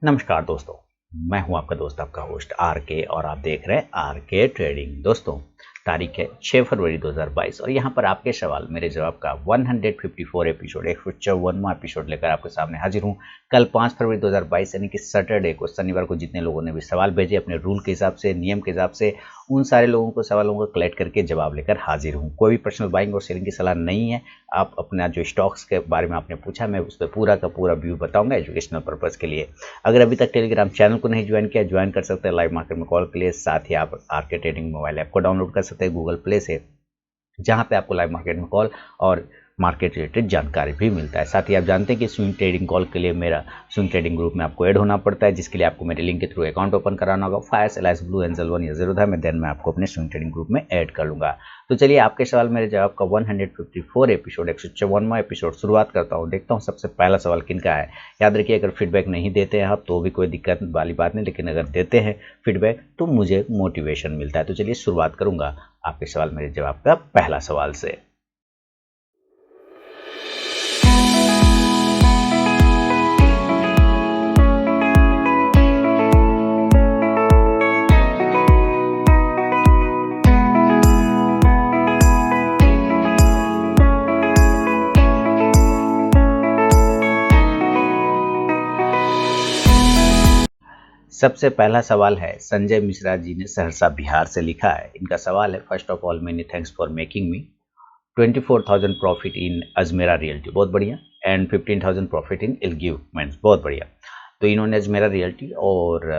नमस्कार दोस्तों। मैं हूं आपका दोस्त आपका होस्ट आर के और आप देख रहे हैं आर के ट्रेडिंग। दोस्तों तारीख है 6 फरवरी 2022 और यहां पर आपके सवाल मेरे जवाब का 154 एपिसोड 154वां एपिसोड लेकर आपके सामने हाजिर हूं। कल 5 फरवरी 2022 यानी कि सैटरडे को शनिवार को जितने लोगों ने भी सवाल भेजे अपने रूल के हिसाब से नियम के हिसाब से उन सारे लोगों को सवालों को कलेक्ट करके जवाब लेकर हाजिर हूँ। कोई भी पर्सनल बाइंग और सेलिंग की सलाह नहीं है। आप अपना जो स्टॉक्स के बारे में आपने पूछा मैं उस पर पूरा का पूरा व्यू बताऊंगा एजुकेशनल पर्पज़ के लिए। अगर अभी तक टेलीग्राम चैनल को नहीं ज्वाइन किया ज्वाइन कर सकते हैं लाइव मार्केट में कॉल के लिए। साथ ही आप आर के ट्रेडिंग मोबाइल ऐप को डाउनलोड कर सकते हैं गूगल प्ले से, जहां पे आपको लाइव मार्केट में कॉल और मार्केट रिलेटेड जानकारी भी मिलता है। साथ ही आप जानते हैं कि स्विंग ट्रेडिंग कॉल के लिए मेरा स्विंग ट्रेडिंग ग्रुप में आपको ऐड होना पड़ता है, जिसके लिए आपको मेरे लिंक के थ्रू अकाउंट ओपन कराना होगा। फायर्स एलायंस ब्लू एंजल 1 या 0 था मैं आपको अपने स्विंग ट्रेडिंग ग्रुप में ऐड कर लूंगा। तो चलिए आपके सवाल मेरे जवाब का 154 एपिसोड 154वां एपिसोड शुरुआत करता हूँ। देखता हूँ सबसे पहला सवाल किनका है। याद रखिए अगर फीडबैक नहीं देते हैं आप तो भी कोई दिक्कत वाली बात नहीं, लेकिन अगर देते हैं फीडबैक तो मुझे मोटिवेशन मिलता है। तो चलिए शुरुआत करूंगा आपके सवाल मेरे जवाब का पहला सवाल से। सबसे पहला सवाल है संजय मिश्रा जी ने सहरसा बिहार से लिखा है। इनका सवाल है first of all many thanks for making me 24,000 profit in Ajmera realty, बहुत बढ़िया, एंड 15,000 प्रॉफिट इन इल्गी इक्विपमेंट्स, बहुत बढ़िया। तो इन्होंने अजमेरा रियल्टी और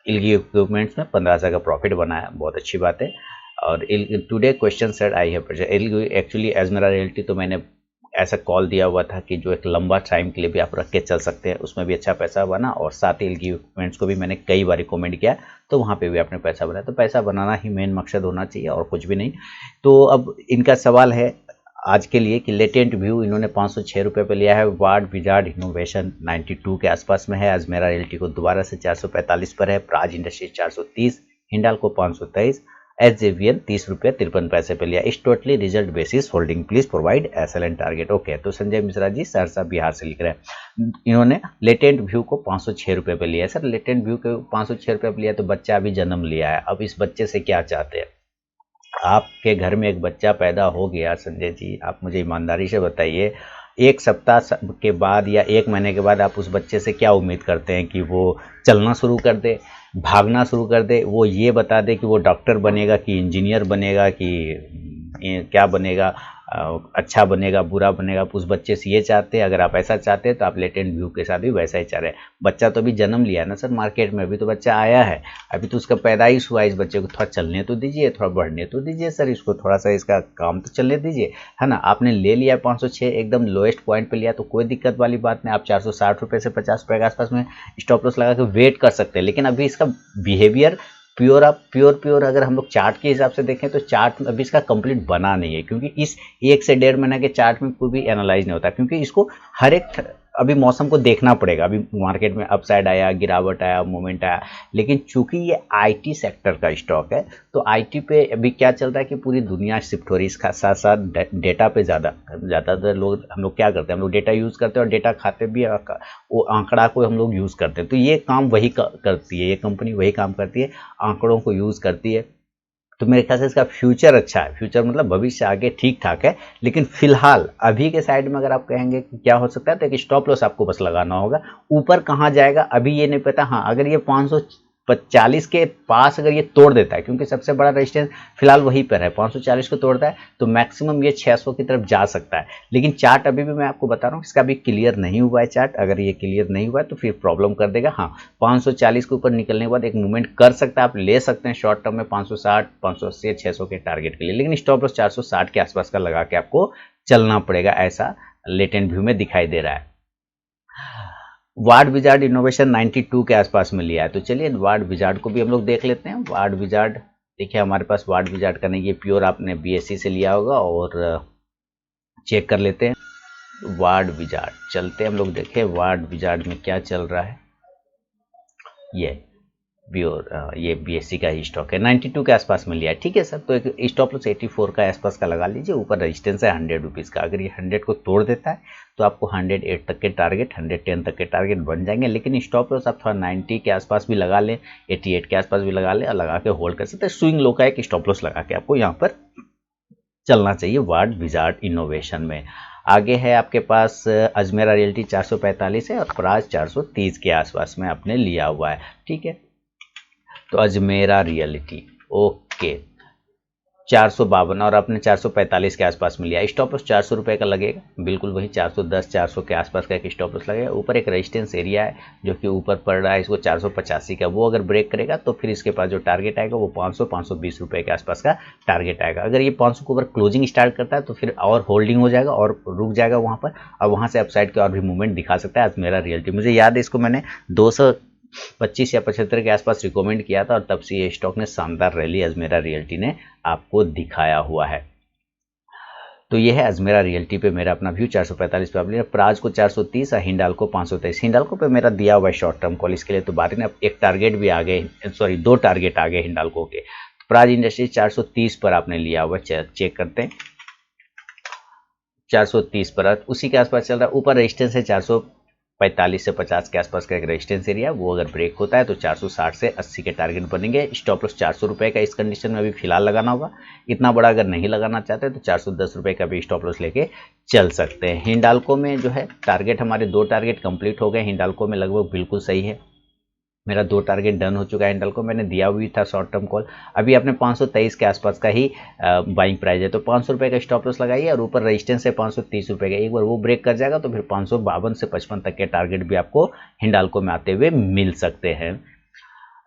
इल्गी इक्विपमेंट्स में 15,000 का प्रॉफिट बनाया, बहुत अच्छी बात है। और today question said I have actually Ajmera realty तो मैंने ऐसा कॉल दिया हुआ था कि जो एक लंबा टाइम के लिए भी आप रख के चल सकते हैं, उसमें भी अच्छा पैसा बना। और साथ ही इल्गी इक्विपमेंट्स को भी मैंने कई बार रिकमेंड किया तो वहाँ पे भी आपने पैसा बनाया। तो पैसा बनाना ही मेन मकसद होना चाहिए और कुछ भी नहीं। तो अब इनका सवाल है आज के लिए कि लेटेंट व्यू इन्होंने 506 रुपये पे लिया है। वार्ड विजार्ड इनोवेशन 92 के आसपास में है। अजमेरा रियल्टी को दोबारा से 445 पर है। प्राज इंडस्ट्रीज 430, हिंडाल्को 523, एसजेवीएन 30 रुपये 53 पैसे पे लिया। इस totally result basis holding please provide SLN target. Okay, तो संजय मिश्रा जी सहरसा बिहार से लिख रहे हैं। इन्होंने लेटेंट व्यू को 506 रुपये पे लिया है। सर लेटेंट व्यू को 506 रुपये पे लिया तो बच्चा अभी जन्म लिया है। अब इस बच्चे से क्या चाहते हैं? आपके घर में एक बच्चा पैदा हो गया संजय जी, आप मुझे ईमानदारी से बताइए, एक सप्ताह के बाद या एक महीने के बाद आप उस बच्चे से क्या उम्मीद करते हैं कि वो चलना शुरू कर दे, भागना शुरू कर दे, वो ये बता दे कि वो डॉक्टर बनेगा कि इंजीनियर बनेगा कि क्या बनेगा, अच्छा बनेगा बुरा बनेगा? आप उस बच्चे से ये चाहते हैं? अगर आप ऐसा चाहते हैं तो आप लेटेंट व्यू के साथ भी वैसा ही चाह रहे हैं। बच्चा तो अभी जन्म लिया है ना सर मार्केट में, अभी तो बच्चा आया है, अभी तो उसका पैदाइश हुआ है। इस बच्चे को थोड़ा चलने तो दीजिए, थोड़ा बढ़ने तो दीजिए सर, इसको थोड़ा सा इसका काम तो चलने दीजिए, है ना। आपने ले लिया 506 एकदम लोएस्ट पॉइंट पे लिया तो कोई दिक्कत वाली बात नहीं। आप 460 रुपये से 50 रुपये के आसपास में स्टॉप लॉस लगा के वेट कर सकते हैं। लेकिन अभी इसका बिहेवियर प्योर अगर हम लोग चार्ट के हिसाब से देखें तो चार्ट अभी इसका कंप्लीट बना नहीं है, क्योंकि इस 1 से 1.5 महीने के चार्ट में कोई भी एनालाइज नहीं होता, क्योंकि इसको हर एक अभी मौसम को देखना पड़ेगा। अभी मार्केट में अपसाइड आया, गिरावट आया, मूवमेंट आया, लेकिन चूंकि ये आईटी सेक्टर का स्टॉक है तो आईटी पे अभी क्या चल रहा है कि पूरी दुनिया शिफ्ट हो रही है। इसका साथ साथ डेटा पे ज़्यादातर लोग हम लोग क्या करते हैं, हम लोग डेटा यूज़ करते हैं और डेटा खाते भी वो आंकड़ा को हम लोग यूज़ करते हैं। तो ये काम वही करती है, ये कंपनी वही काम करती है, आंकड़ों को यूज़ करती है। तो मेरे ख्याल से इसका फ्यूचर अच्छा है, फ्यूचर मतलब भविष्य आगे ठीक ठाक है। लेकिन फिलहाल अभी के साइड में अगर आप कहेंगे कि क्या हो सकता है तो एक स्टॉप लॉस आपको बस लगाना होगा। ऊपर कहाँ जाएगा अभी ये नहीं पता। हाँ, अगर ये 540 के पास अगर ये तोड़ देता है, क्योंकि सबसे बड़ा रेजिस्टेंस फिलहाल वहीं पर है, 540 को तोड़ता है तो मैक्सिमम ये 600 की तरफ जा सकता है। लेकिन चार्ट अभी भी मैं आपको बता रहा हूँ इसका भी क्लियर नहीं हुआ है चार्ट। अगर ये क्लियर नहीं हुआ है तो फिर प्रॉब्लम कर देगा। हाँ, 540 के ऊपर निकलने के बाद एक मूवमेंट कर सकता है, आप ले सकते हैं शॉर्ट टर्म में 560, 580, 600 के टारगेट के लिए। लेकिन स्टॉप लॉस 460 के आसपास का लगा के आपको चलना पड़ेगा, ऐसा लेटेंट व्यू में दिखाई दे रहा है। वार्ड विजार्ड इनोवेशन 92 के आसपास में लिया है। तो चलिए वार्ड विजार्ड को भी हम लोग देख लेते हैं। वार्ड विजार्ड देखिए हमारे पास वार्ड विजार्ड का नहीं, ये प्योर आपने बीएससी से लिया होगा और चेक कर लेते हैं। वार्ड विजार्ड चलते हम लोग देखें वार्ड विजार्ड में क्या चल रहा है। ये प्योर ये बीएससी का ही स्टॉक है, 92 के आसपास में लिया है। ठीक है सर, तो एक स्टॉप लॉस 84 का आसपास का लगा लीजिए। ऊपर रेजिस्टेंस है 100 रुपीज़ का, अगर ये 100 को तोड़ देता है तो आपको 108 तक के टारगेट, 110 तक के टारगेट बन जाएंगे। लेकिन स्टॉप लॉस आप थोड़ा 90 के आसपास भी लगा लें, 88 के आसपास भी लगा लें और लगा के होल्ड कर सकते हैं। स्विंग लो का एक स्टॉप लॉस लगा के आपको यहाँ पर चलना चाहिए वार्ड विजार्ड इनोवेशन में। आगे है आपके पास अजमेरा रियल्टी 445 है और प्राज 430 के आसपास में आपने लिया हुआ है। ठीक है, तो अजमेरा रियलिटी ओके 452 और आपने 445 के आसपास में लिया। स्टॉप लॉस 400 रुपये का लगेगा, बिल्कुल वही 410 400 के आसपास का एक स्टॉप लॉस लगेगा। ऊपर एक रेजिस्टेंस एरिया है जो कि ऊपर पड़ रहा है इसको 485 का, वो अगर ब्रेक करेगा तो फिर इसके पास जो टारगेट आएगा वो 500-520 रुपये के आसपास का टारगेट आएगा। अगर ये 500 के ऊपर क्लोजिंग स्टार्ट करता है तो फिर और होल्डिंग हो जाएगा और रुक जाएगा वहाँ पर, और वहाँ से अपसाइड के और भी मूवमेंट दिखा सकता है अजमेरा रियल्टी। मुझे याद है इसको मैंने 225 या 75 के आसपास रिकमेंड किया था और तब से ये स्टॉक ने शानदार रैली अजमेरा रियल्टी ने आपको दिखाया हुआ है। तो ये है अजमेरा रियल्टी पे मेरा अपना व्यू। 445 पे आप ले, प्राज को 430 और हिंडाल्को 523। हिंडाल्को पे मेरा दिया हुआ है शॉर्ट टर्म कॉल, इसके लिए तो बात है ना। एक टारगेट भी आ गए, सॉरी 2 टारगेट आ गए हिंडाल्को के। प्राज इंडस्ट्रीज 430 पर आपने लिया हुआ, चेक करते हैं 430 पर उसी के आसपास चल रहा है। ऊपर रेजिस्टेंस है 445 से 50 के आसपास का एक रेजिस्टेंस एरिया, वो अगर ब्रेक होता है तो 460 से 80 के टारगेट बनेंगे। स्टॉप लॉस 400 रुपये का इस कंडीशन में अभी फिलहाल लगाना होगा। इतना बड़ा अगर नहीं लगाना चाहते तो 410 रुपये का भी स्टॉप लॉस लेके चल सकते हैं। हिंडाल्को में जो है टारगेट, हमारे 2 टारगेट कंप्लीट हो गए हिंडाल्को में, लगभग बिल्कुल सही है। मेरा 2 टारगेट डन हो चुका है हिंडाल्को, मैंने दिया हुई था शॉर्ट टर्म कॉल। अभी आपने 523 के आसपास का ही बाइंग प्राइस है, तो 500 रुपये का स्टॉप लॉस लगाइए और ऊपर रेजिस्टेंस है 530 रुपये का। एक बार वो ब्रेक कर जाएगा तो फिर 552 से 55 तक के टारगेट भी आपको हिंडाल्को में आते हुए मिल सकते हैं।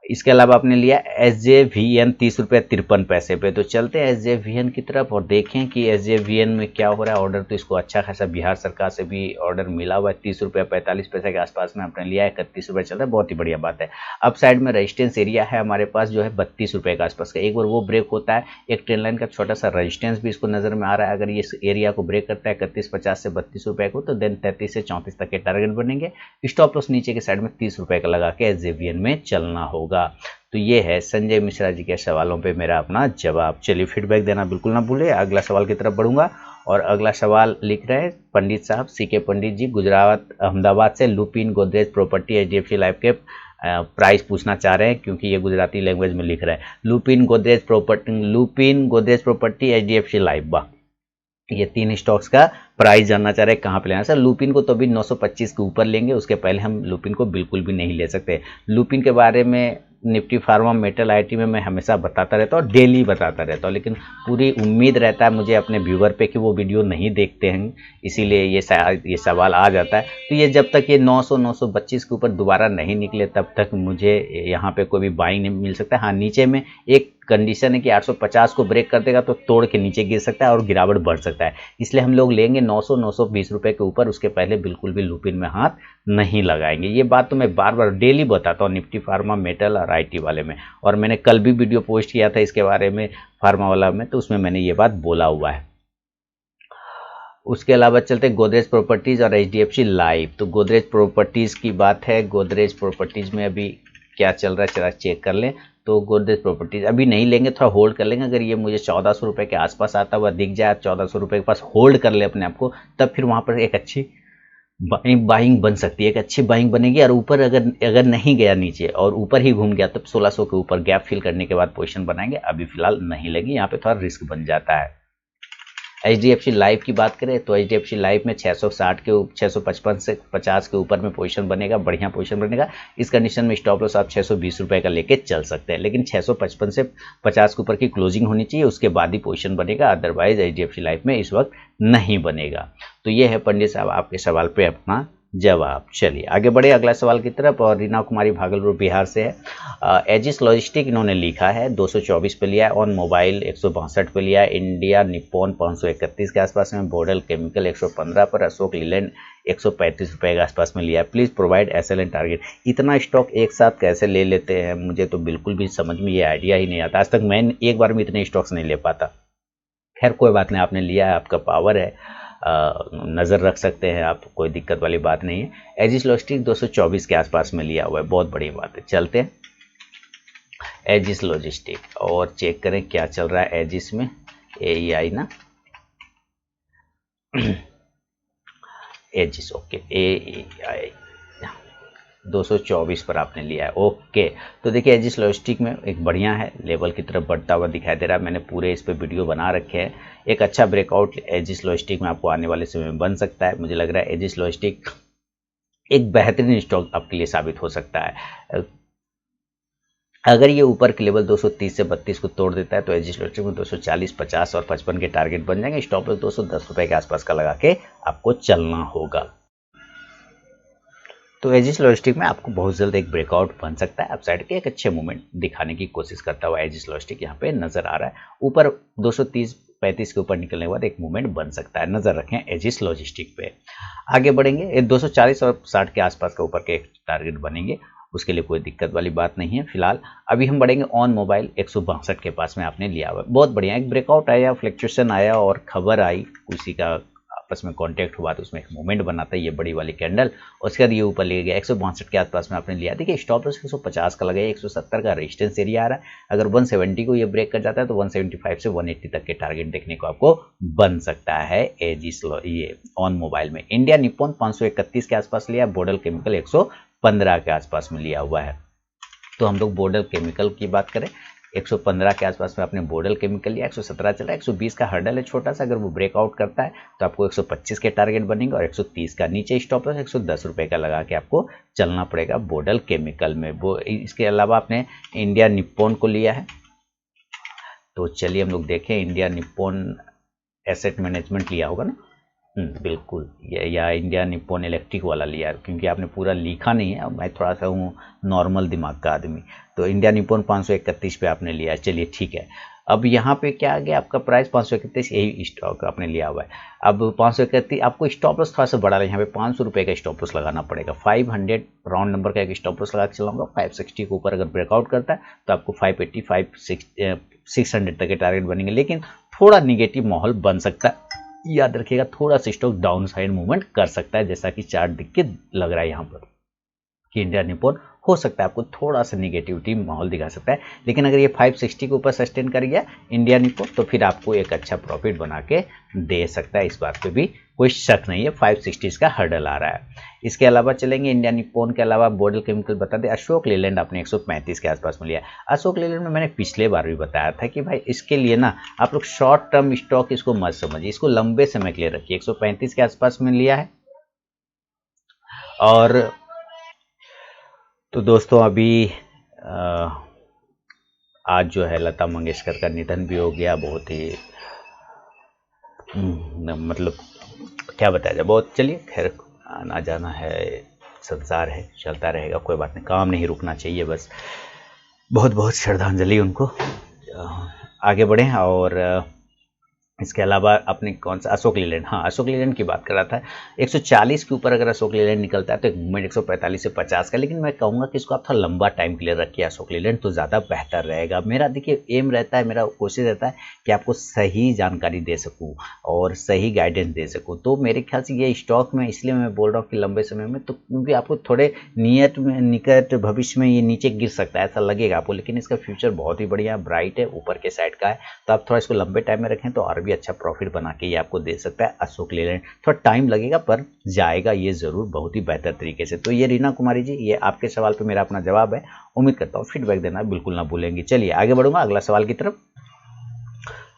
इसके अलावा आपने लिया SJVN 30 रुपये 53 पैसे पे। तो चलते हैं SJVN की तरफ और देखें कि SJVN में क्या हो रहा है। ऑर्डर तो इसको अच्छा खासा बिहार सरकार से भी ऑर्डर मिला हुआ है, 30 रुपये 45 पैसे के आसपास में आपने लिया है, 31 रुपये चल रहा है, बहुत ही बढ़िया बात है। अप साइड में रेजिस्टेंस एरिया है हमारे पास जो है 32 रुपये के आसपास का, एक बार वो ब्रेक होता है। एक ट्रेन लाइन का छोटा सा रेजिस्टेंस भी इसको नजर में आ रहा है, अगर ये एरिया को ब्रेक करता है 31.50 से 32 रुपये को, तो देन 33 से 34 तक के टारगेट बनेंगे। स्टॉप लॉस नीचे के साइड में 30 रुपये का लगा के SJVN में चलना होगा। तो ये है संजय मिश्रा जी के सवालों पे मेरा अपना जवाब। चलिए फीडबैक देना बिल्कुल ना भूले। अगला सवाल की तरफ बढ़ूंगा और अगला सवाल लिख रहे हैं पंडित साहब CK पंडित जी, गुजरात अहमदाबाद से। Lupin Godrej property HDFC life के प्राइस पूछना चाह रहे हैं, क्योंकि ये गुजराती लैंग्वेज में लिख रहे हैं। Lupin Godrej property HDFC life, वाह, ये 3 स्टॉक्स का प्राइस जानना चाह रहे हैं कहाँ पे लेना। सर लुपिन को तो अभी 925 के ऊपर लेंगे, उसके पहले हम लुपिन को बिल्कुल भी नहीं ले सकते। लुपिन के बारे में निफ्टी फार्मा मेटल IT में मैं हमेशा बताता रहता हूँ, डेली बताता रहता हूँ, लेकिन पूरी उम्मीद रहता है मुझे अपने व्यूवर पे कि वो वीडियो नहीं देखते हैं, इसीलिए ये सवाल आ जाता है। तो ये जब तक ये 900-925 के ऊपर दोबारा नहीं निकले तब तक मुझे यहाँ पे कोई भी बाइंग नहीं मिल सकता। हाँ, नीचे में एक कंडीशन है कि 850 को ब्रेक कर देगा तो तोड़ के नीचे गिर सकता है और गिरावट बढ़ सकता है, इसलिए हम लोग लेंगे 900-920 रुपये के ऊपर, उसके पहले बिल्कुल भी लुपिन में हाथ नहीं लगाएंगे। ये बात तो मैं बार बार डेली बताता हूँ निफ्टी फार्मा मेटल और IT वाले में, और मैंने कल भी वीडियो पोस्ट किया था इसके बारे में फार्मा वाला में, तो उसमें मैंने ये बात बोला हुआ है। उसके अलावा चलते गोदरेज प्रॉपर्टीज और HDFC लाइफ। तो गोदरेज प्रॉपर्टीज की बात है, गोदरेज प्रॉपर्टीज में अभी क्या चल रहा है चला चेक कर लें। तो गोदरेज प्रॉपर्टीज अभी नहीं लेंगे, थोड़ा होल्ड कर लेंगे। अगर ये मुझे 1400 रुपये के आसपास आता हुआ दिख जाए, 1400 रुपये के पास होल्ड कर ले अपने आप को, तब फिर वहाँ पर एक अच्छी बाइंग बन सकती है, एक अच्छी बाइंग बनेगी। और ऊपर अगर नहीं गया नीचे और ऊपर ही घूम गया तब 1600 के ऊपर गैप फिल करने के बाद पोजीशन बनाएंगे। अभी फिलहाल नहीं लगी, यहाँ पे थोड़ा रिस्क बन जाता है। HDFC लाइफ की बात करें तो HDFC लाइफ में 660 के 655 से 50 के ऊपर में पोजीशन बनेगा, बढ़िया पोजीशन बनेगा। इस कंडीशन में स्टॉप लॉस आप 620 रुपये का लेके चल सकते हैं, लेकिन 655 से 50 के ऊपर की क्लोजिंग होनी चाहिए, उसके बाद ही पोजीशन बनेगा, अदरवाइज HDFC लाइफ में इस वक्त नहीं बनेगा। तो ये है पंडित साहब आपके सवाल पे अपना जवाब। चलिए आगे बढ़े अगला सवाल की तरफ, और रीना कुमारी भागलपुर बिहार से है। एजिस लॉजिस्टिक इन्होंने लिखा है 224 पे लिया है, ऑन मोबाइल 162 पे लिया है, इंडिया निप्पॉन 531 के आसपास में, बोडल केमिकल 115 पर, अशोक लीलैंड 135 रुपये के आसपास में लिया है। Please provide SLN target. इतना स्टॉक एक साथ कैसे ले लेते हैं, मुझे तो बिल्कुल भी समझ में ये आइडिया ही नहीं आता। आज तक मैं एक बार में इतने स्टॉक्स नहीं ले पाता। खैर कोई बात नहीं, आपने लिया है, आपका पावर है, नज़र रख सकते हैं आप, कोई दिक्कत वाली बात नहीं है। एजिस लॉजिस्टिक 224 के आसपास में लिया हुआ है, बहुत बड़ी बात है। चलते हैं एजिस लॉजिस्टिक और चेक करें क्या चल रहा है एजिस में। AEI ना, एजिस ओके, AEI 224 पर आपने लिया है। ओके, तो देखिए एजिस लॉजिस्टिक में एक बढ़िया है, लेवल की तरफ बढ़ता हुआ दिखाई दे रहा है। मैंने पूरे इस पे वीडियो बना रखे हैं। एक अच्छा ब्रेकआउट एजिस लॉजिस्टिक में आपको आने वाले समय में बन सकता है। मुझे लग रहा है एजिस लॉजिस्टिक एक बेहतरीन स्टॉक आपके लिए साबित हो सकता है। अगर ये ऊपर के लेवल 230 से 32 को तोड़ देता है तो एजिस लॉजिस्टिक में 240, 50 और 55 के टारगेट बन जाएंगे। स्टॉप लॉस 210 रुपए के आसपास का लगा के आपको चलना होगा। तो एजिस लॉजिस्टिक में आपको बहुत जल्द एक ब्रेकआउट बन सकता है। अपसाइड के एक अच्छे मूवमेंट दिखाने की कोशिश करता हुआ एजिस लॉजिस्टिक यहाँ पे नजर आ रहा है। ऊपर 230-35 के ऊपर निकलने के बाद एक मूवमेंट बन सकता है, नजर रखें एजिस लॉजिस्टिक पे। आगे बढ़ेंगे, 240 और 60 के आसपास का ऊपर के एक टारगेट बनेंगे, उसके लिए कोई दिक्कत वाली बात नहीं है फिलहाल। अभी हम बढ़ेंगे ऑन मोबाइल 162 के पास में आपने लिया हुआ, बहुत बढ़िया एक ब्रेकआउट आया, फ्लक्चुएशन आया और खबर आई, किसी का आपस में कांटेक्ट हुआ तो उसमें एक मूवमेंट बनाता है ये बड़ी वाली कैंडल। उसके बाद ये ऊपर ले गया 162 के आसपास में आपने लिया। देखिए स्टॉप लॉस 150 का लगा, 170 का रेजिस्टेंस एरिया आ रहा है। अगर 170 को ये ब्रेक कर जाता है तो 175 से 180 तक के टारगेट देखने को आपको बन सकता है एजिस ये ऑन मोबाइल में। इंडिया निप्पॉन 531 के आसपास लिया, बोडल केमिकल 115 के आसपास में लिया हुआ है। तो हम लोग बोडल केमिकल की बात करें, 115 के आसपास में आपने बोडल केमिकल लिया, 117 चला, 120 का हर्डल है छोटा सा, अगर वो ब्रेकआउट करता है तो आपको 125 के टारगेट बनेंगे और 130 का नीचे स्टॉप लॉस 110 रुपए का लगा के आपको चलना पड़ेगा बोडल केमिकल में। वो इसके अलावा आपने इंडिया निप्पॉन को लिया है, तो चलिए हम लोग देखें। इंडिया निप्पॉन एसेट मैनेजमेंट लिया होगा ना, बिल्कुल, या इंडिया निप्पॉन इलेक्ट्रिक वाला लिया, क्योंकि आपने पूरा लिखा नहीं है, मैं थोड़ा सा हूँ नॉर्मल दिमाग का आदमी। तो इंडिया निप्पॉन 531 पे आपने लिया है, चलिए ठीक है। अब यहाँ पे क्या आ गया आपका प्राइस 531, यही स्टॉक आपने लिया हुआ है। अब 531 आपको स्टॉप लॉस थोड़ा सा बढ़ा है, यहाँ पे 500 रुपये का स्टॉप लॉस लगाना पड़ेगा। 500 राउंड नंबर का एक स्टॉप लॉस लगा के चलाऊंगा। 560 के ऊपर अगर ब्रेकआउट करता है तो आपको 580, 600 तक के टारगेट बनेंगे, लेकिन थोड़ा निगेटिव माहौल बन सकता है, याद रखिएगा। थोड़ा सा स्टॉक डाउन साइड मूवमेंट कर सकता है, जैसा कि चार्ट दिख के लग रहा है यहाँ पर कि इंडिया निप्पॉन हो सकता है आपको थोड़ा सा निगेटिविटी माहौल दिखा सकता है। लेकिन अगर ये 560 के ऊपर सस्टेन कर गया इंडिया निप्पॉन तो फिर आपको एक अच्छा प्रॉफिट बना के दे सकता है, इस बात पे भी कोई शक नहीं है। 560 का हर्डल आ रहा है। इसके अलावा चलेंगे, इंडिया निप्पॉन के अलावा बोडल केमिकल बता दें, अशोक लेलैंड आपने 135 के आसपास में लिया। अशोक लेलैंड में मैंने पिछले बार भी बताया था कि भाई इसके लिए ना आप लोग शॉर्ट टर्म स्टॉक इसको मत समझिए, इसको लंबे समय के लिए रखिए। 135 के आसपास में लिया है। और तो दोस्तों अभी आज जो है लता मंगेशकर का निधन भी हो गया, बहुत ही मतलब क्या बताया जाए, बहुत, चलिए खैर आना जाना है, संसार है, चलता रहेगा, कोई बात नहीं, काम नहीं रुकना चाहिए बस। बहुत बहुत श्रद्धांजलि उनको। आगे बढ़ें। और इसके अलावा आपने कौन सा, अशोक लेलैंड, हाँ अशोक लेलैंड की बात कर रहा था। 140 के ऊपर अगर अशोक लेलैंड निकलता है तो एक मूवमेंट 145 से 50 का, लेकिन मैं कहूँगा कि इसको आप थोड़ा लंबा टाइम के लिए रखिए अशोक लेलैंड, तो ज़्यादा बेहतर रहेगा। मेरा देखिए एम रहता है, मेरा कोशिश रहता है कि आपको सही जानकारी दे सकूँ और सही गाइडेंस दे सकूँ। तो मेरे ख्याल से ये स्टॉक में इसलिए मैं बोल रहा हूँ कि लंबे समय में, तो क्योंकि आपको थोड़े निकट भविष्य में ये नीचे गिर सकता है ऐसा लगेगा आपको, लेकिन इसका फ्यूचर बहुत ही बढ़िया ब्राइट है, ऊपर के साइड का है, तो आप थोड़ा इसको लंबे टाइम में रखें तो और भी अच्छा प्रॉफिट बना के ये आपको दे सकता है अशोक लेलैंड। थोड़ा टाइम लगेगा पर जाएगा ये जरूर बहुत ही बेहतर तरीके से। तो ये रीना कुमारी जी, ये आपके सवाल पे मेरा अपना जवाब है। उम्मीद करता हूँ फीडबैक देना बिल्कुल ना भूलेंगे। चलिए आगे बढ़ूंगा अगला सवाल की तरफ।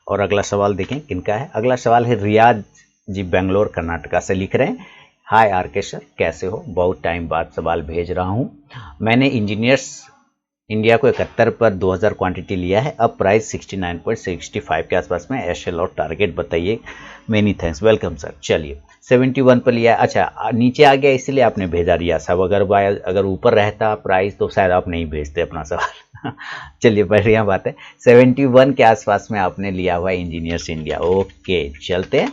और अगला सवाल देखें किनका है। अगला सवाल है रियाज जी, बेंगलोर कर्नाटका से लिख रहे हैं। हाय आर के सर, कैसे हो, बहुत टाइम बाद सवाल भेज रहा हूँ। मैंने इंजीनियर्स इंडिया को 71 पर 2000 क्वांटिटी लिया है, अब प्राइस 69.65 के आसपास में, एसएल और टारगेट बताइए, मेनी थैंक्स, वेलकम सर। चलिए 71 पर लिया है, अच्छा नीचे आ गया इसलिए आपने भेजा रिया साहब, अगर ऊपर रहता प्राइस तो शायद आप नहीं भेजते अपना सवाल। चलिए बढ़िया बात है, 71 के आसपास में आपने लिया हुआ इंजीनियर्स इंडिया। ओके चलते हैं।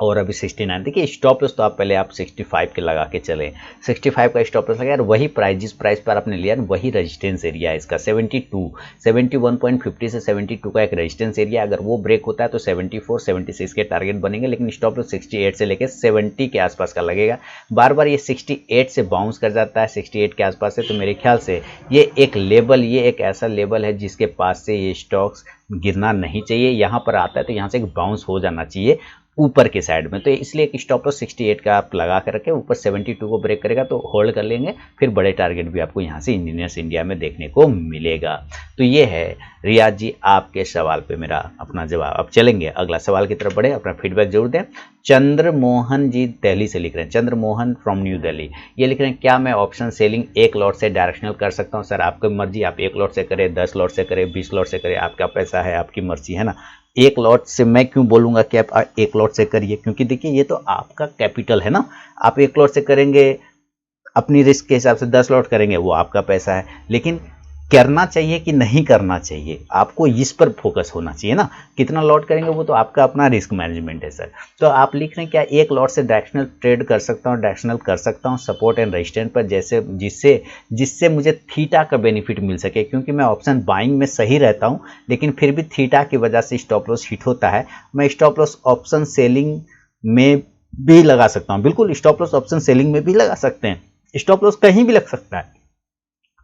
और अभी 69। देखिए स्टॉप लॉस तो आप पहले आप 65 के लगा के चले, 65 का स्टॉप लॉस लगा, और वही प्राइस जिस प्राइस पर आपने लिया वही रेजिस्टेंस एरिया है इसका 72, 71.50 से 72 का एक रेजिस्टेंस एरिया। अगर वो ब्रेक होता है तो 74, 76 के टारगेट बनेंगे, लेकिन स्टॉप लॉस 68 से लेकर 70 के आसपास का लगेगा। बार बार ये 68 से बाउंस कर जाता है 68 के आसपास से, तो मेरे ख्याल से ये एक लेवल, ये एक ऐसा लेवल है जिसके पास से ये स्टॉक्स गिरना नहीं चाहिए। यहाँ पर आता है तो यहाँ से एक बाउंस हो जाना चाहिए ऊपर के साइड में, तो इसलिए एक स्टॉप लॉस 68 का आप लगा कर रखें, ऊपर 72 को ब्रेक करेगा तो होल्ड कर लेंगे, फिर बड़े टारगेट भी आपको यहाँ से इंजीनियर्स इंडिया में देखने को मिलेगा। तो ये है रियाज जी आपके सवाल पे मेरा अपना जवाब। अब चलेंगे अगला सवाल की तरफ बढ़े, अपना फीडबैक जरूर दें। चंद्रमोहन जी दिल्ली से लिख रहे हैं, चंद्रमोहन फ्रॉम न्यू दिल्ली, ये लिख रहे हैं क्या मैं ऑप्शन सेलिंग एक लॉट से डायरेक्शनल कर सकता हूँ? सर आपकी मर्जी, आप एक लॉट से करें, 10 लॉट से करें, 20 लॉट से करें, आपका पैसा है, आपकी मर्जी है ना। एक लॉट से मैं क्यों बोलूंगा कि आप एक लॉट से करिए, क्योंकि देखिए ये तो आपका कैपिटल है ना। आप एक लॉट से करेंगे अपनी रिस्क के हिसाब से, 10 लॉट करेंगे वो आपका पैसा है, लेकिन करना चाहिए कि नहीं करना चाहिए आपको इस पर फोकस होना चाहिए ना। कितना लॉट करेंगे वो तो आपका अपना रिस्क मैनेजमेंट है सर। तो आप लिख रहे हैं क्या एक लॉट से डायरेक्शनल ट्रेड कर सकता हूँ, डायरेक्शनल कर सकता हूँ सपोर्ट एंड रेजिस्टेंस पर, जैसे जिससे मुझे थीटा का बेनिफिट मिल सके, क्योंकि मैं ऑप्शन बाइंग में सही रहता हूँ लेकिन फिर भी थीटा की वजह से स्टॉप लॉस हिट होता है। मैं स्टॉप लॉस ऑप्शन सेलिंग में भी लगा सकता हूँ, बिल्कुल स्टॉप लॉस ऑप्शन सेलिंग में भी लगा सकते हैं, स्टॉप लॉस कहीं भी लग सकता है,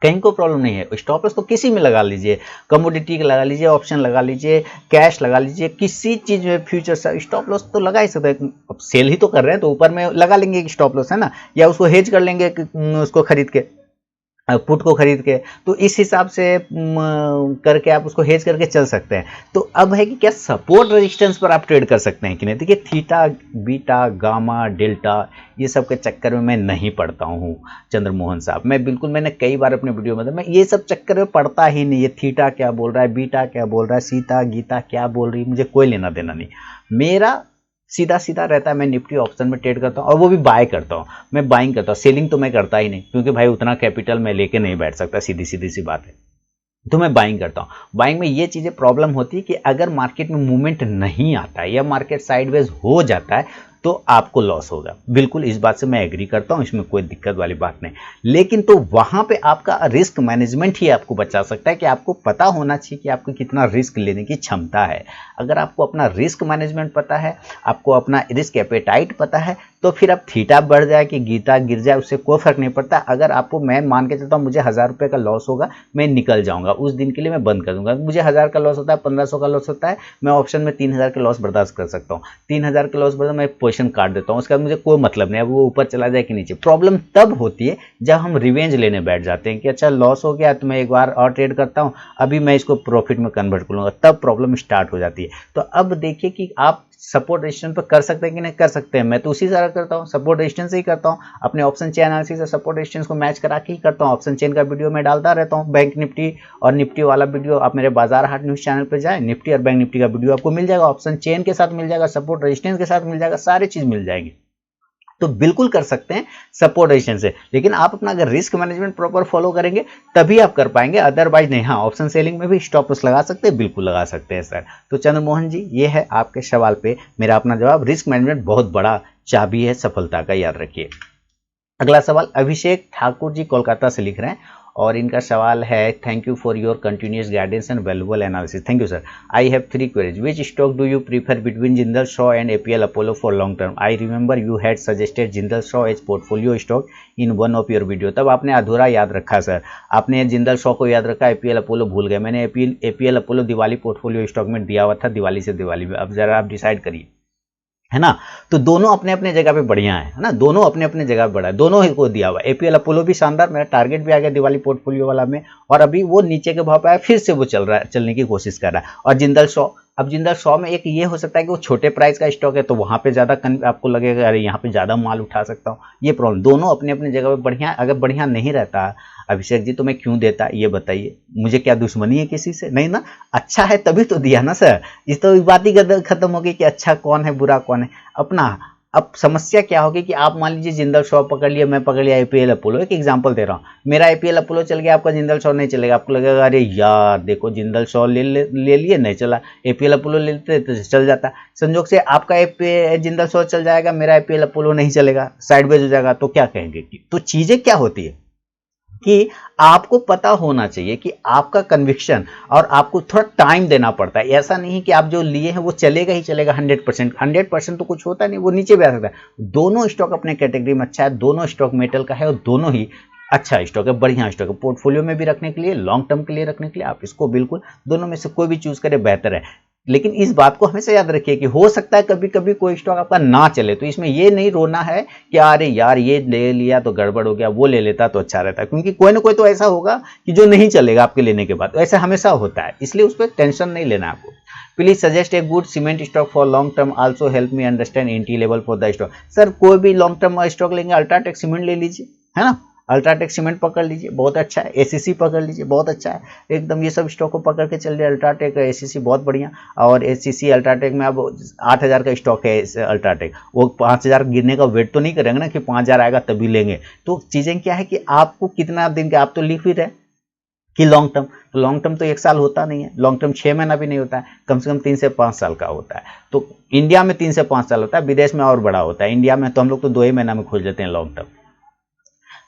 कहीं को प्रॉब्लम नहीं है। स्टॉप लॉस तो किसी में लगा लीजिए, कमोडिटी लगा लीजिए, ऑप्शन लगा लीजिए, कैश लगा लीजिए, किसी चीज में फ्यूचर स्टॉप लॉस तो लगा ही सकते हैं। अब सेल ही तो कर रहे हैं तो ऊपर में लगा लेंगे स्टॉप लॉस, है ना, या उसको हेज कर लेंगे उसको खरीद के, पुट को खरीद के, तो इस हिसाब से करके आप उसको हेज करके चल सकते हैं। तो अब है कि क्या सपोर्ट रेजिस्टेंस पर आप ट्रेड कर सकते हैं कि नहीं। देखिए थीटा, बीटा, गामा, डेल्टा, ये सब के चक्कर में मैं नहीं पड़ता हूँ चंद्रमोहन साहब, मैं बिल्कुल, मैंने कई बार अपने वीडियो में मैं ये सब चक्कर में पड़ता ही नहीं। ये थीटा क्या बोल रहा है, बीटा क्या बोल रहा है, सीता गीता क्या बोल रही है, मुझे कोई लेना देना नहीं। मेरा सीधा सीधा रहता है, मैं निफ्टी ऑप्शन में ट्रेड करता हूँ और वो भी बाय करता हूँ, मैं बाइंग करता हूँ, सेलिंग तो मैं करता ही नहीं, क्योंकि भाई उतना कैपिटल मैं लेके नहीं बैठ सकता, सीधी सीधी सी बात है। तो मैं बाइंग करता हूँ। बाइंग में ये चीज़ें प्रॉब्लम होती है कि अगर मार्केट में मूवमेंट नहीं आता है या मार्केट साइडवेज हो जाता है तो आपको लॉस होगा, बिल्कुल इस बात से मैं एग्री करता हूं, इसमें कोई दिक्कत वाली बात नहीं। लेकिन तो वहां पे आपका रिस्क मैनेजमेंट ही आपको बचा सकता है कि आपको पता होना चाहिए कि आपको कितना रिस्क लेने की क्षमता है। अगर आपको अपना रिस्क मैनेजमेंट पता है, आपको अपना रिस्क एपेटाइट पता है, तो फिर अब थीटा बढ़ जाए कि गीता गिर जाए उससे कोई फर्क नहीं पड़ता। अगर आपको, मैं मान के चलता हूँ मुझे 1000 रुपये का लॉस होगा, मैं निकल जाऊंगा उस दिन के लिए, मैं बंद कर दूंगा। मुझे 1000 का लॉस होता है, 1500 का लॉस होता है, मैं ऑप्शन में 3000 के लॉस बर्दाश्त कर सकता हूँ। 3000 के लॉस बर्दाश्त, मैं पोजीशन काट देता हूँ, उसके बाद मुझे कोई मतलब नहीं, अब वो ऊपर चला जाए कि नीचे। प्रॉब्लम तब होती है जब हम रिवेंज लेने बैठ जाते हैं कि अच्छा लॉस हो गया तो मैं एक बार और ट्रेड करता हूँ, अभी मैं इसको प्रॉफिट में कन्वर्ट कर लूंगा, तब प्रॉब्लम स्टार्ट हो जाती है। तो अब देखिए कि आप सपोर्ट रेजिस्टेंस पर कर सकते हैं कि नहीं कर सकते हैं। मैं तो उसी तरह करता हूँ, सपोर्ट रेजिस्टेंस ही करता हूँ, अपने ऑप्शन चेन एनालिसिस से सपोर्ट रेजिस्टेंस को मैच करा के ही करता हूँ। ऑप्शन चेन का वीडियो मैं डालता रहता हूँ, बैंक निफ्टी और निफ्टी वाला वीडियो आप मेरे बाजार हाट न्यूज चैनल पर जाए, निफ्टी और बैंक निफ्टी का वीडियो आपको मिल जाएगा, ऑप्शन चेन के साथ मिल जाएगा, सपोर्ट रेजिस्टेंस के साथ मिल जाएगा, सारी चीज मिल जाएगी। तो बिल्कुल कर सकते हैं सपोर्ट रेजिस्टेंस से, लेकिन आप अपना अगर रिस्क मैनेजमेंट प्रॉपर फॉलो करेंगे तभी आप कर पाएंगे, अदरवाइज नहीं। हाँ, ऑप्शन सेलिंग में भी स्टॉप लॉस लगा सकते हैं, बिल्कुल लगा सकते हैं सर। तो चंद्रमोहन जी, ये है आपके सवाल पे मेरा अपना जवाब। रिस्क मैनेजमेंट बहुत बड़ा चाबी है सफलता का, याद रखिए। अगला सवाल अभिषेक ठाकुर जी कोलकाता से लिख रहे हैं और इनका सवाल है, thank you for your continuous guidance and valuable analysis. Thank you sir. I have 3 queries. Which stock do you prefer between Jindal Saw and APL Apollo for long term? I remember you had suggested Jindal Saw as portfolio stock in one of your video. तब आपने अधूरा याद रखा sir, आपने जिंदल शॉ को याद रखा, APL Apollo भूल गए। मैंने APL Apollo Diwali portfolio stock में दिया हुआ था, दिवाली से दिवाली में। अब जरा आप डिसाइड करिए, है ना। तो दोनों अपने अपने जगह पे बढ़िया है ना, दोनों अपने अपने जगह पे बढ़ा है, दोनों ही को दिया हुआ। एपीएल अपोलो भी शानदार, मेरा टारगेट भी आ गया दिवाली पोर्टफोलियो वाला में, और अभी वो नीचे के भाव पे आया, फिर से वो चलने की कोशिश कर रहा है। और जिंदल शॉ, अब जिंदल शॉ में एक ये हो सकता है कि वो छोटे प्राइस का स्टॉक है तो वहां पे ज्यादा आपको लगेगा अरे यहाँ पे ज्यादा माल उठा सकता हूँ, ये प्रॉब्लम। दोनों अपने अपने जगह पे बढ़िया। अगर बढ़िया नहीं रहता अभिषेक जी तो मैं क्यों देता, ये बताइए। मुझे क्या दुश्मनी है किसी से? नहीं ना, अच्छा है तभी तो दिया ना सर। इस तो बात ही खत्म हो गई कि अच्छा कौन है बुरा कौन है। अपना अब समस्या क्या होगी कि आप मान लीजिए जिंदल स्टॉ पकड़ लिया, मैं पकड़ लिया आईपीएल अपोलो, एक एग्जांपल दे रहा हूँ, मेरा आईपीएल अपोलो चल गया, आपका जिंदल स्टॉ नहीं चलेगा, आपको लगेगा अरे यार देखो जिंदल स्टॉ ले लिए नहीं चला, एपीएल अपोलो ले लेते तो चल जाता। संजोग से आपका जिंदल स्टॉ चल जाएगा, मेरा आईपीएल अपोलो नहीं चलेगा, साइडवेज हो जाएगा, तो क्या कहेंगे कि तो चीजें क्या होती है कि आपको पता होना चाहिए कि आपका कन्विक्शन और आपको थोड़ा टाइम देना पड़ता है। ऐसा नहीं कि आप जो लिए हैं वो चलेगा ही चलेगा 100% तो कुछ होता नहीं, वो नीचे भी आ सकता है। दोनों स्टॉक अपने कैटेगरी में अच्छा है, दोनों स्टॉक मेटल का है और दोनों ही अच्छा स्टॉक है, बढ़िया स्टॉक है, पोर्टफोलियो में भी रखने के लिए, लॉन्ग टर्म के लिए रखने के लिए आप इसको बिल्कुल दोनों में से कोई भी चूज करें बेहतर है। लेकिन इस बात को हमेशा याद रखिए कि हो सकता है कभी कभी कोई स्टॉक आपका ना चले, तो इसमें ये नहीं रोना है कि अरे यार ये ले लिया तो गड़बड़ हो गया, वो ले लेता तो अच्छा रहता, क्योंकि कोई ना कोई तो ऐसा होगा कि जो नहीं चलेगा आपके लेने के बाद, ऐसा हमेशा होता है, इसलिए उस पर टेंशन नहीं लेना आपको। Please suggest a good cement stock for long term, also help me understand entry level for the stock. Sir कोई भी लॉन्ग टर्म स्टॉक लेंगे, अल्ट्राटेक सीमेंट ले लीजिए, है ना, अल्ट्राटेक सीमेंट पकड़ लीजिए, बहुत अच्छा है, एसीसी पकड़ लीजिए, बहुत अच्छा है, एकदम ये सब स्टॉक को पकड़ के चल रहे, अल्ट्राटेक एसीसी बहुत बढ़िया। और एसीसी अल्ट्राटेक में अब 8,000 का स्टॉक है अल्ट्राटेक, वो 5,000 गिरने का वेट तो नहीं करेंगे ना कि 5,000 आएगा तभी लेंगे। तो चीज़ें क्या है कि आपको कितना दिन के, आप तो लिख भी रहे कि लॉन्ग टर्म, तो लॉन्ग टर्म तो 1 साल होता नहीं है, लॉन्ग टर्म 6 महीना भी नहीं होता है, कम से कम 3 से 5 साल का होता है। तो इंडिया में 3 से 5 साल होता है, विदेश में और बड़ा होता है, इंडिया में तो हम लोग तो 2 ही महीना में खोज लेते हैं लॉन्ग टर्म।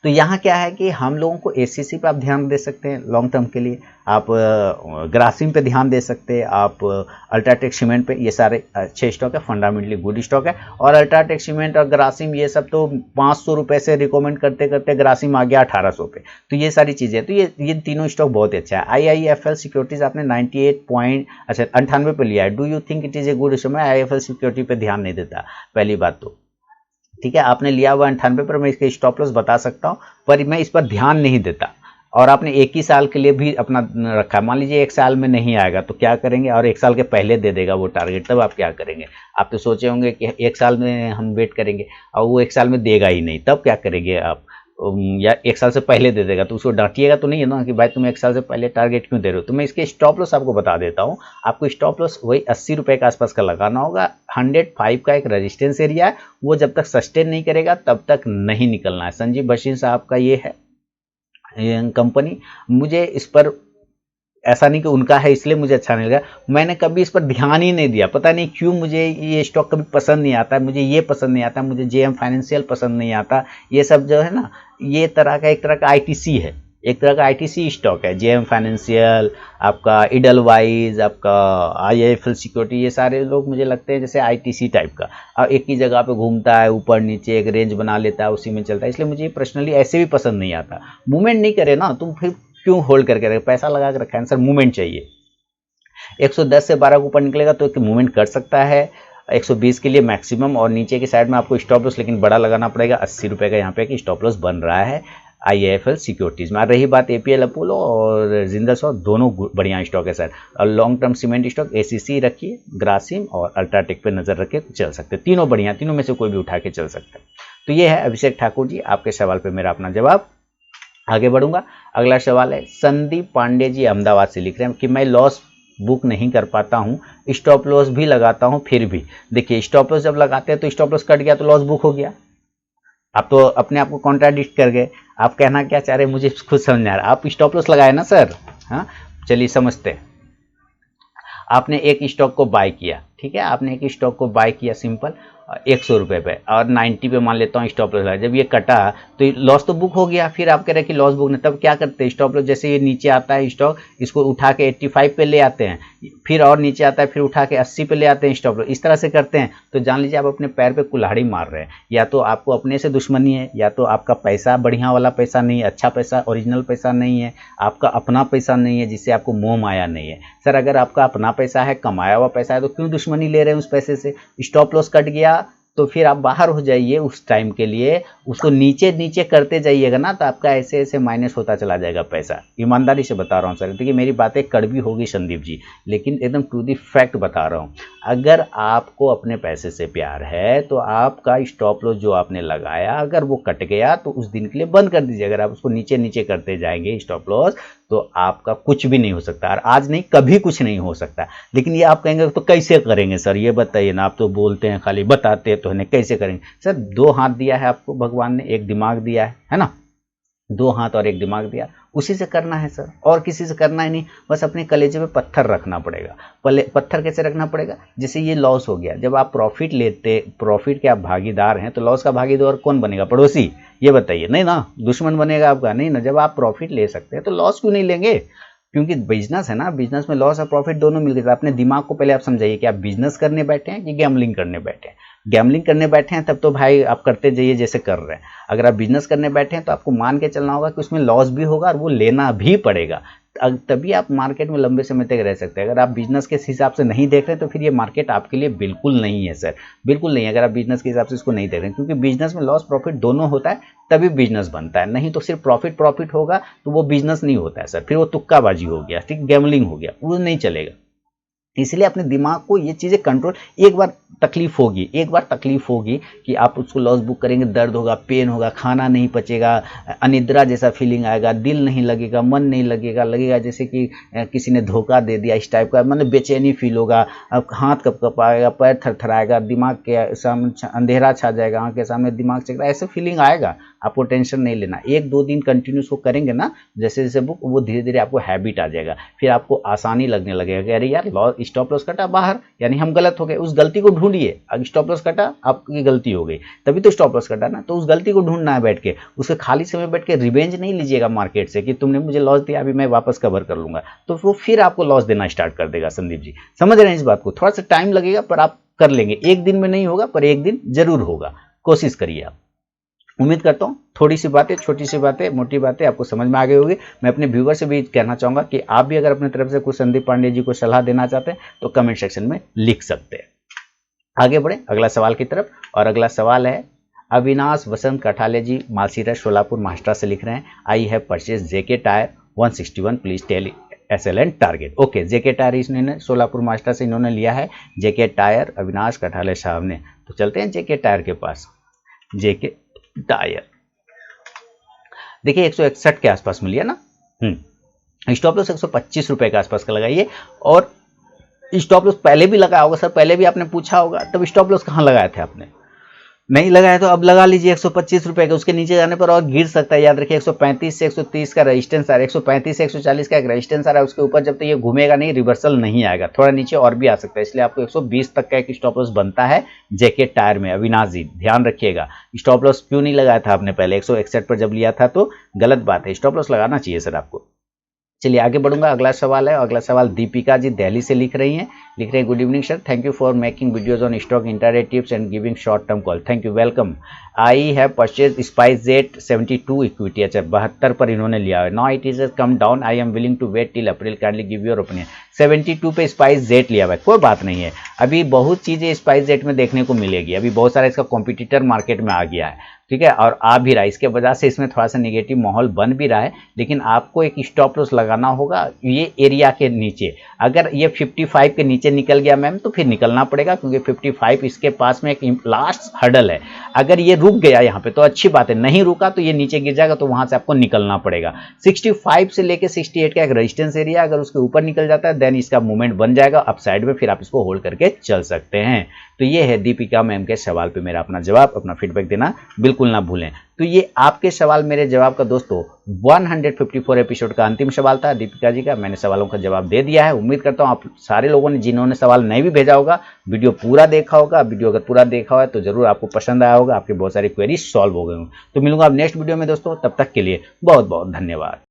तो यहाँ क्या है कि हम लोगों को एसीसी पे आप ध्यान दे सकते हैं लॉन्ग टर्म के लिए, आप ग्रासिम पे ध्यान दे सकते हैं, आप अल्ट्राटेक सीमेंट पे, ये सारे अच्छे स्टॉक है, फंडामेंटली गुड स्टॉक है। और अल्ट्राटेक सीमेंट और ग्रासिम ये सब तो 500 रुपये से रिकमेंड करते करते ग्रासिम आ गया 1800 पे, तो ये सारी चीज़ें, तो ये तीनों स्टॉक बहुत अच्छा है। IIFL सिक्योरिटीज आपने 98 पे लिया है, do you think it is a good stock? मैं IIFL सिक्योरिटी पे ध्यान नहीं देता, पहली बात तो ठीक है, आपने लिया हुआ 98 पर, मैं इसके स्टॉप लॉस बता सकता हूँ, पर मैं इस पर ध्यान नहीं देता। और आपने एक ही साल के लिए भी अपना रखा, मान लीजिए 1 साल में नहीं आएगा तो क्या करेंगे, और 1 साल के पहले दे देगा वो टारगेट, तब आप क्या करेंगे? आप तो सोचे होंगे कि 1 साल में हम वेट करेंगे, और वो 1 साल में देगा ही नहीं, तब क्या करेंगे आप? या 1 साल से पहले दे देगा तो उसको डांटिएगा तो नहीं है ना कि भाई तुम 1 साल से पहले टारगेट क्यों दे रहे हो? तो मैं इसके स्टॉप लॉस आपको बता देता हूँ। आपको स्टॉप लॉस वही 80 रुपये के आसपास का लगाना होगा। 105 का एक रेजिस्टेंस एरिया है, वो जब तक सस्टेन नहीं करेगा तब तक नहीं निकलना है। संजीव बशीर साहब का ये है कंपनी, मुझे इस पर ऐसा नहीं कि उनका है इसलिए मुझे अच्छा नहीं लगा, मैंने कभी इस पर ध्यान ही नहीं दिया, पता नहीं क्यों मुझे ये स्टॉक कभी पसंद नहीं आता, मुझे ये पसंद नहीं आता, मुझे JM फाइनेंशियल पसंद नहीं आता। ये सब जो है ना, ये एक तरह का ITC है, एक तरह का ITC स्टॉक है। JM फाइनेंशियल, आपका इडलवाइज, आपका IIFL सिक्योरिटी, ये सारे लोग मुझे लगते हैं जैसे ITC टाइप का, और एक ही जगह पे घूमता है, ऊपर नीचे एक रेंज बना लेता है, उसी में चलता है, इसलिए मुझे पर्सनली ऐसे भी पसंद नहीं आता। मूवमेंट नहीं करे ना तुम, फिर क्यों होल्ड करके रखे, पैसा लगा के रखा है, सर मूवमेंट चाहिए। 110 से 12 के ऊपर निकलेगा तो मूवमेंट कर सकता है, 120 के लिए मैक्सिमम, और नीचे की साइड में आपको स्टॉप लॉस लेकिन बड़ा लगाना पड़ेगा, 80 रुपये का यहाँ पे कि स्टॉप लॉस बन रहा है IIFL सिक्योरिटीज़ में। रही बात APL अपोलो और जिंदल स्टॉक, दोनों बढ़िया स्टॉक है सर। और long term cement stock ACC रखिए, ग्रासिम और अल्ट्राटेक पे नजर रखिए तो चल सकते, तीनों बढ़िया, तीनों में से कोई भी उठा के चल सकता है। तो ये है अभिषेक ठाकुर जी, आपके सवाल पे मेरा अपना जवाब। आगे बढ़ूंगा, अगला सवाल है संदीप पांडे जी अहमदाबाद से लिख रहे हैं कि मैं लॉस बुक नहीं कर पाता हूँ, स्टॉप लॉस भी लगाता हूँ फिर भी। देखिए स्टॉप लॉस जब लगाते हैं तो स्टॉप लॉस कट गया तो लॉस बुक हो गया, आप तो अपने आप को कॉन्ट्राडिक्ट कर गए। आप कहना क्या चाह रहे हैं मुझे खुद समझ नहीं आ रहा। आप स्टॉप लॉस लगाए ना सर, हाँ चलिए समझते हैं। आपने एक स्टॉक को बाय किया, ठीक है, आपने एक स्टॉक को बाय किया सिंपल 100 रुपये पे, और 90 पे मान लेता हूँ स्टॉप लॉस लगा, जब ये कटा तो लॉस तो बुक हो गया। फिर आप कह रहे हैं कि लॉस बुक नहीं, तब क्या करते हैं, स्टॉप लॉस जैसे ये नीचे आता है स्टॉक, इसको उठा के 85 पे ले आते हैं, फिर और नीचे आता है फिर उठा के 80 पे ले आते हैं स्टॉप लॉस, इस तरह से करते हैं। तो जान लीजिए आप अपने पैर पे कुल्हाड़ी मार रहे हैं, या तो आपको अपने से दुश्मनी है, या तो आपका पैसा बढ़िया वाला पैसा नहीं है, अच्छा पैसा, ओरिजिनल पैसा नहीं है, आपका अपना पैसा नहीं है जिससे आपको मोह माया नहीं है। सर अगर आपका अपना पैसा है, कमाया हुआ पैसा है, तो क्यों दुश्मनी ले रहे हैं उस पैसे से? स्टॉप लॉस कट गया तो फिर आप बाहर हो जाइए उस टाइम के लिए, उसको नीचे नीचे करते जाइएगा ना, तो आपका ऐसे ऐसे माइनस होता चला जाएगा पैसा। ईमानदारी से बता रहा हूँ सर, देखिए मेरी बातें कड़वी होगी संदीप जी, लेकिन एकदम टू दी फैक्ट बता रहा हूँ। अगर आपको अपने पैसे से प्यार है तो आपका स्टॉप लॉस जो आपने लगाया अगर वो कट गया तो उस दिन के लिए बंद कर दीजिए। अगर आप उसको नीचे नीचे करते जाएंगे स्टॉप लॉस तो आपका कुछ भी नहीं हो सकता, और आज नहीं कभी कुछ नहीं हो सकता। लेकिन ये आप कहेंगे तो कैसे करेंगे सर, ये बताइए ना, आप तो बोलते हैं खाली बताते तो है, कैसे करेंगे सर? 2 हाथ दिया है आपको भगवान ने, एक दिमाग दिया है ना, 2 हाथ और एक दिमाग दिया, उसी से करना है सर, और किसी से करना ही नहीं। बस अपने कलेजे पे पत्थर रखना पड़ेगा। पत्थर कैसे रखना पड़ेगा? जैसे ये लॉस हो गया, जब आप प्रॉफिट के आप भागीदार हैं, तो लॉस का भागीदार कौन बनेगा? पड़ोसी? ये बताइए, नहीं ना, दुश्मन बनेगा आपका? नहीं ना। जब आप प्रॉफिट ले सकते हैं तो लॉस क्यों नहीं लेंगे? क्योंकि बिजनेस है ना, बिजनेस में लॉस और प्रॉफिट दोनों मिलकर। अपने दिमाग को पहले आप समझाइए कि आप बिजनेस करने बैठे हैं कि गैम्बलिंग करने बैठे हैं। गैम्बलिंग करने बैठे हैं तब तो भाई आप करते जाइए जैसे कर रहे हैं। अगर आप बिजनेस करने बैठे हैं तो आपको मान के चलना होगा कि उसमें लॉस भी होगा और वो लेना भी पड़ेगा, तभी आप मार्केट में लंबे समय तक रह सकते हैं। अगर आप बिजनेस के हिसाब से नहीं देख रहे तो फिर ये मार्केट आपके लिए बिल्कुल नहीं है सर, बिल्कुल नहीं है। अगर आप बिजनेस के हिसाब से इसको नहीं देख रहे हैं, क्योंकि बिजनेस में लॉस प्रॉफिट दोनों होता है, तभी बिजनेस बनता है। नहीं तो सिर्फ प्रॉफिट होगा तो वो बिजनेस नहीं होता है सर, फिर वो तुक्काबाजी हो गया, ठीक, गैम्बलिंग हो गया, वो नहीं चलेगा। इसलिए अपने दिमाग को ये चीज़ें कंट्रोल, एक बार तकलीफ होगी कि आप उसको लॉस बुक करेंगे, दर्द होगा, पेन होगा, खाना नहीं पचेगा, अनिद्रा जैसा फीलिंग आएगा, दिल नहीं लगेगा, मन नहीं लगेगा जैसे कि किसी ने धोखा दे दिया, इस टाइप का मतलब बेचैनी फील होगा, अब हाथ कँपाएगा, पैर थरथराएगा, दिमाग के सामने अंधेरा छा जाएगा, आँख के सामने दिमाग चेक, ऐसे फीलिंग आएगा। आपको टेंशन नहीं लेना, 1-2 दिन कंटिन्यू उसको करेंगे ना, जैसे जैसे बुक, वो धीरे धीरे आपको हैबिट आ जाएगा, फिर आपको आसानी लगने लगेगा कि अरे यार स्टॉप लॉस कटा बाहर, यानी हम गलत हो गए, उस गलती को ढूंढिए। अगर स्टॉप लॉस कटा, आपकी गलती हो गई, तभी तो स्टॉप लॉस कटा ना, तो उस गलती को ढूंढना है बैठ के। उसके खाली समय बैठ के रिवेंज नहीं लीजिएगा मार्केट से कि तुमने मुझे लॉस दिया, अभी मैं वापस कवर कर लूंगा, तो वो फिर आपको लॉस देना स्टार्ट कर देगा। संदीप जी समझ रहे हैं इस बात को? थोड़ा सा टाइम लगेगा पर आप कर लेंगे, एक दिन में नहीं होगा पर एक दिन जरूर होगा, कोशिश करिए आप। उम्मीद करता हूँ थोड़ी सी बातें, छोटी सी बातें, मोटी बातें आपको समझ में आ गई होगी। मैं अपने व्यूवर से भी कहना चाहूँगा कि आप भी अगर अपनी तरफ से कुछ संदीप पांडे जी को सलाह देना चाहते हैं तो कमेंट सेक्शन में लिख सकते हैं। आगे बढ़े अगला सवाल की तरफ, और अगला सवाल है अविनाश वसंत कठाले जी, मालसीरा सोलापुर महाराष्ट्र से लिख रहे हैं, I have purchase JK tyre 161, please tell SLN target. Okay, JK tyre इसने सोलापुर महाराष्ट्र से इन्होंने लिया है, जेके टायर अविनाश कठाले साहब ने। तो चलते हैं जेके टायर के पास। जेके टायर देखिए 161 के आसपास में लिया ना, स्टॉप लॉस 125 रुपए के आसपास का लगाइए। और स्टॉप लॉस पहले भी लगाया होगा सर, पहले भी आपने पूछा होगा, तब स्टॉप लॉस कहाँ लगाए थे आपने? नहीं लगाया तो अब लगा लीजिए 125 रुपए का। उसके नीचे जाने पर और गिर सकता है, याद रखिए 135 से 130 का रेजिस्टेंस आ रहा है, 135 से 140 का एक रेजिस्टेंस आ रहा है, उसके ऊपर जब तक ये घूमेगा नहीं, रिवर्सल नहीं आएगा, थोड़ा नीचे और भी आ सकता है, इसलिए आपको 120 तक का एक स्टॉप लॉस बनता है जेके टायर में। अविनाश जी ध्यान रखिएगा, स्टॉप लॉस क्यों नहीं लगाया था आपने पहले? 161 पर जब लिया था तो गलत बात है, स्टॉप लॉस लगाना चाहिए सर आपको। चलिए आगे बढ़ूंगा, अगला सवाल है। अगला सवाल दीपिका जी दिल्ली से लिख रही हैं, good evening sir, thank you for making videos on stock intraday tips and giving short term call, thank you, welcome. I have purchase SpiceJet 72 equity, अच्छा 72 पर इन्होंने लिया है, now it is come down, I am willing to wait till April, kindly give your opinion. 72 पे SpiceJet लिया हुआ है, कोई बात नहीं है, अभी बहुत चीज़ें स्पाइसजेट में देखने को मिलेगी, अभी बहुत सारा इसका कॉम्पिटिटर मार्केट में आ गया है, ठीक है, और आ भी रहा है, इसके वजह से इसमें थोड़ा सा नेगेटिव माहौल बन भी रहा है, लेकिन आपको एक स्टॉप लॉस लगाना होगा ये एरिया के नीचे। अगर ये 55 के नीचे निकल गया मैम तो फिर निकलना पड़ेगा, क्योंकि 55 इसके पास में एक लास्ट हर्डल है। अगर ये रुक गया यहाँ पे तो अच्छी बात है, नहीं रुका तो ये नीचे गिर जाएगा, तो वहां से आपको निकलना पड़ेगा। 65 से लेके 68 का एक रेजिस्टेंस एरिया, अगर उसके ऊपर निकल जाता है देन इसका मूवमेंट बन जाएगा अप साइड में, फिर आप इसको होल्ड करके चल सकते हैं। तो ये है दीपिका मैम के सवाल पे मेरा अपना जवाब, अपना फीडबैक देना बिल्कुल ना भूलें। तो ये आपके सवाल मेरे जवाब का दोस्तों 154 एपिसोड का अंतिम सवाल था दीपिका जी का, मैंने सवालों का जवाब दे दिया है। उम्मीद करता हूँ आप सारे लोगों ने, जिन्होंने सवाल नहीं भी भेजा होगा, वीडियो पूरा देखा होगा। वीडियो अगर पूरा देखा हुआ है तो जरूर आपको पसंद आया होगा, आपके बहुत सारी क्वेरीज सॉल्व हो गए होंगे। तो मिलूंगा अब नेक्स्ट वीडियो में दोस्तों, तब तक के लिए बहुत बहुत धन्यवाद।